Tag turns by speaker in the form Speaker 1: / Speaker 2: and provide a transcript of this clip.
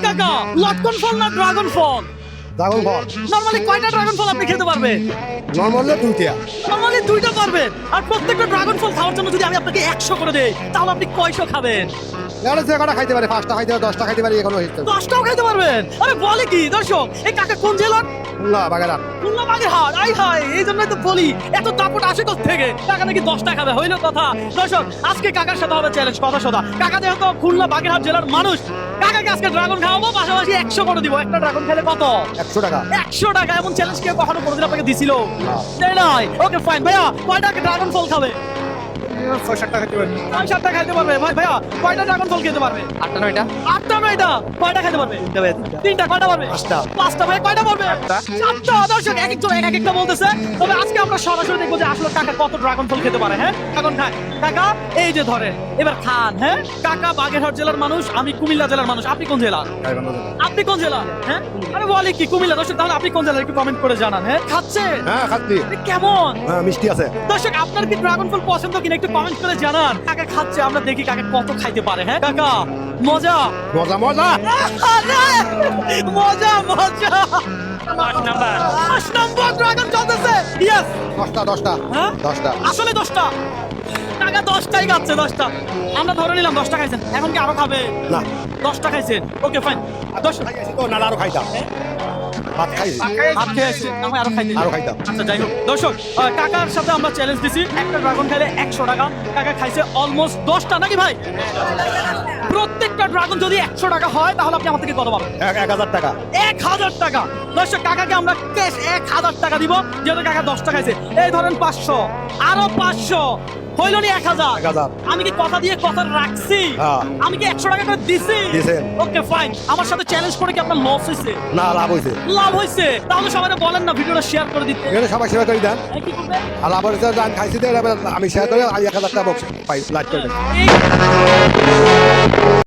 Speaker 1: কাকা লটকন ফল না ড্রাগন ফল?
Speaker 2: ড্রাগন ফল
Speaker 1: নরমালি কয়টা ড্রাগন ফল আপনি খেতে পারবেন?
Speaker 2: নর্মালি দুইটা।
Speaker 1: নরমালি দুইটা পারবেন। আর প্রত্যেকটা ড্রাগন ফল খাওয়ার জন্য যদি আমি আপনাকে 100 করে দেই তাহলে আপনি কয়শো খাবেন?
Speaker 2: এখানে যে কটা খাইতে পারে, 5টা খাইতে পারে, 10টা খাইতে পারে, এখনো
Speaker 1: 10টাও খাইতে পারবেন? আরে বলে কি দর্শক, এই কাকা কোন জেলার?
Speaker 2: খুলনা বাগেরহাট।
Speaker 1: খুলনা বাগেরহাট। আই হাই, এই জন্যই তো বলি এত দাপট আসে কোথা থেকে। কাকা নাকি 10টা খাবে, হইলো কথা। দর্শক আজকে কাকার সাথে হবে চ্যালেঞ্জ, কথা সদা। কাকা যেহেতু খুলনা বাগেরহাট জেলার মানুষ, কাকাকে আজকে ড্রাগন খাওয়াবো, পাশাপাশি 100 করে দিব। একটা ড্রাগন খেলে কত?
Speaker 2: 100 টাকা।
Speaker 1: 100 টাকা। এমন চ্যালেঞ্জ কেউ কখনো কোনোদিন আপনাকে দিছিল?
Speaker 2: না।
Speaker 1: তাই নয়? Okay fine. ভাইয়া কয়টা ড্রাগন ফল খাবে?
Speaker 2: 6-7টা খাইতে পারে।
Speaker 1: 7টা খাইতে পারবে। ভাইয়া কয়টা ড্রাগন ফল খেতে পারবে?
Speaker 3: 8টা 9টা।
Speaker 1: 8টা 9টা। কয়টা খেতে পারবে? 3টা। কয়টা পারবে? 5টা। ভাই কয়টা পারবে? 7টা। দর্শক এক একজন এক একটা বলতেছে। তবে আজকে আমরা সরাসরি দেখবো যে আসলে কাকা কত ড্রাগন ফল খেতে পারে। হ্যাঁ এখন খায় কাকা, এই যে ধরেন এবার খান। হ্যাঁ কাকা বাগেরহাট জেলার মানুষ, আমি কুমিল্লা জেলার মানুষ। আপনি কোন জেলা? আপনি কোন জেলা? হ্যাঁ আরে বলে কি কুমিল্লা। দর্শক তাহলে আপনি কোন জেলা একটু কমেন্ট করে জানান। হ্যাঁ খাচ্ছে?
Speaker 2: হ্যাঁ খাচ্ছি।
Speaker 1: কেমন?
Speaker 2: হ্যাঁ মিষ্টি আছে।
Speaker 1: দর্শক আপনার কি ড্রাগন ফল পছন্দ কিনা একটু কমেন্ট করে জানান। কাকা খাচ্ছে, আমরা দেখি কাকা কত খাইতে পারে। হ্যাঁ কাকা মজা
Speaker 2: মজা মজা।
Speaker 1: মজা মজা। 5 নম্বর ড্রাগন চলতেছে। ইয়েস।
Speaker 2: 10টা।
Speaker 1: হ্যাঁ
Speaker 2: 10টা।
Speaker 1: আসলে 10টা। কাকা 10টাই খাচ্ছে। 10টা আমরা ধরে নিলাম 10টা খাইছেন। এখন কি আরো খাবে?
Speaker 2: না
Speaker 1: 10টা খাইছেন। Okay fine. 10
Speaker 2: তো না আরো খাইতাম। ভাত খাইছি।
Speaker 1: ভাত খেয়েছেন, আমি আরো খাইতে।
Speaker 2: আরো খাইতাম।
Speaker 1: আচ্ছা যাই হোক দর্শক, কাকার সাথে আমরা চ্যালেঞ্জ দিছি। একটা ড্রাগন খাইলে 100 টাকা। কাকা খাইছে অলমোস্ট 10টা, নাকি ভাই? প্রত্যেকটা ড্রাগন যদি 100 টাকা হয় তাহলে আপনি আমার থেকে কত পাবেন?
Speaker 2: 1000 টাকা।
Speaker 1: 1000 টাকা। দর্শক কাকাকে আমরা ক্যাশ 1000 টাকা দিব, যেহেতু কাকা 10টা খাইছে। এই ধরেন 500, আরো 500, হইল নি 1000।
Speaker 2: 1000।
Speaker 1: আমি কি কথা দিয়ে কথা রাখছি?
Speaker 2: হ্যাঁ।
Speaker 1: আমি কি 100 টাকা করে দিছি?
Speaker 2: দিছেন।
Speaker 1: Okay fine. আমার সাথে চ্যালেঞ্জ করে কি আপনার লস হইছে?
Speaker 2: না লাভ হইছে।
Speaker 1: লাভ হইছে। তাহলে সবাই বলেন না ভিডিওটা শেয়ার করে দিতে।
Speaker 2: এখানে সবাই সেবা করে দেন।
Speaker 1: কি করবে?
Speaker 2: আর লাভ হইছে আমি খাইছি তো আমি শেয়ার করে 1000 টাকা পাই লাইক করে দেন।
Speaker 1: এই